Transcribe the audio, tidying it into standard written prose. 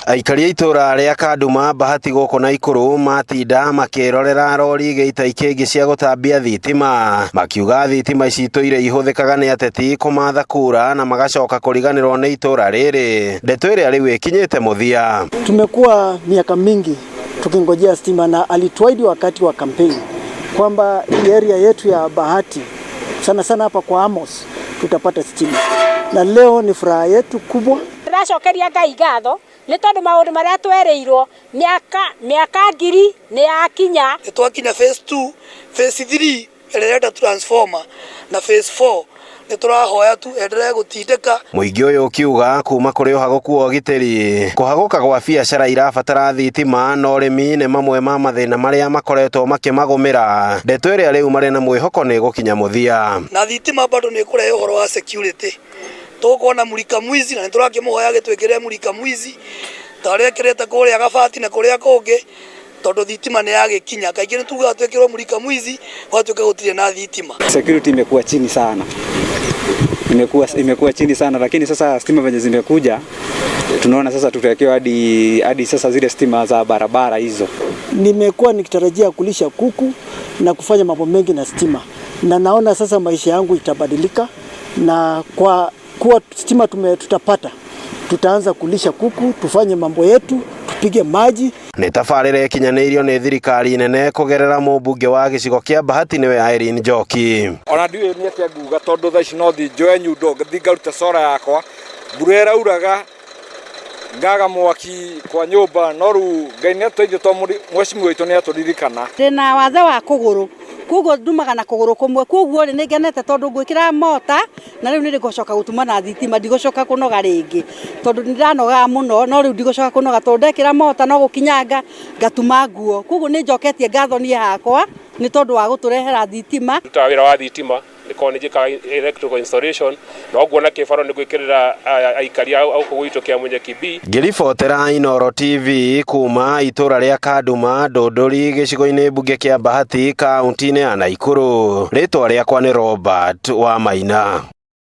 Aikari a itura ria Kanduma Bahati gũkũ Naikuru matinda makĩrorera rori gĩita ikĩngĩ cia gũtambia thitima, makiuga thitima ici tũire ihũthĩkaga nĩ ateti kũmatha kura na magacoka kũriganĩrwo nĩ itura rĩrĩ. Ndeto ĩrĩa rĩu ĩkinyĩte mũthia. Tumekuwa miaka mingi tukingojea stima, na alituahidi wakati wa campaign kwamba hii area yetu ya Bahati sana sana hapa kwa Amos tutapata stima, na leo ni furaha yetu kubwa. Turacokeria Ngai ngatho nĩ tondũ maũndũ marĩa twereirwo mĩaka ngiri nĩ yakinya. Twakinya phase 2, phase 3 ĩrenda transformer na phase 4 nĩ tũrahoya tu endelee gũtindĩka. Mũingĩ ũyũ ũkiuga kuma kũrĩ ũhagũku wa ũgitĩri, kũhagũka gwa biacara irabatara thitima na ũrĩmi nĩ mamwe ma mathĩna marĩa makoretwo makĩmagũmĩra. Ndeto ĩrĩa rĩu marĩ na mwĩhoko nĩ gũkinya mũthia. Na thitima bado nĩ kũrehe ũhoro wa security. Tukuona mulika mwizi na nĩtũrakĩmũhoya gĩtwĩkĩre mulika mwizi tarĩa kĩrĩte kũrĩa Gabati na kũrĩa kũngĩ, tondũ thitima nĩ yagĩkinya. Kaingĩ nĩtugaga twĩkĩrwo mulika mwizi gwatuĩka gũtirĩ na thitima. Security imekuwa chini sana, imekuwa chini sana, lakini sasa stima venye zimekuja tunaona sasa tutawekewa hadi sasa zile stima za barabara hizo. Nimekuwa nikitarajia kulisha kuku na kufanya mambo mengi na stima, na naona sasa maisha yangu itabadilika, na kwa kuwa stima tutapata, tutaanza kulisha kuku, tufanye mambo yetu, tupige maji. Nĩ tabarĩra ĩkinyanĩirio nĩ thirikari nene kũgerera mũmbunge wa gĩcigo kĩa Bahati nĩwe Irene Njoki. Ona ndiũĩ nĩ atĩa nguga, tondũ thaa ici no thi njoe nyundo ngathi ngaruta sora yakwa, mbura ĩrauraga ngaga mwaki kwa nyũmba, no rĩu Ngai nĩ atũteithia tondũ mwecimu witũ nĩ atũririkana. Ndĩna wathe wa kũgũrũ, koguo ndumaga na kũgũrũ kũmwe, koguo nĩ ngenete tondũ ngwĩkĩra mota na rĩu nĩ ngũcoka gũtuma na thitima, ndigũcoka kũnoga rĩngĩ tondũ nĩndanoga mũno, no rĩu ndigũcoka kũnoga tondũ ndekĩra mota no gũkinyanga ngatuma nguo. Koguo nĩ njoketie ngatho niĩ hakwa nĩ tondũ wa gũtũrehera thitima. Ndutaga wĩra wa thitima nĩkorwo nĩnjĩkaga electrical installation, no nguona kĩbaro nĩ gwĩkĩrĩra aikari a gũkũ gwitũ kĩa Munyeki B. Ngĩribotera Inooro TV kuma itura ria Kanduma Ndũndũri gĩcigo-inĩ mbunge kĩa Bahati kaunti-inĩ ya Naikuru. Rĩtwa rĩakwa nĩ Robert Wamaina.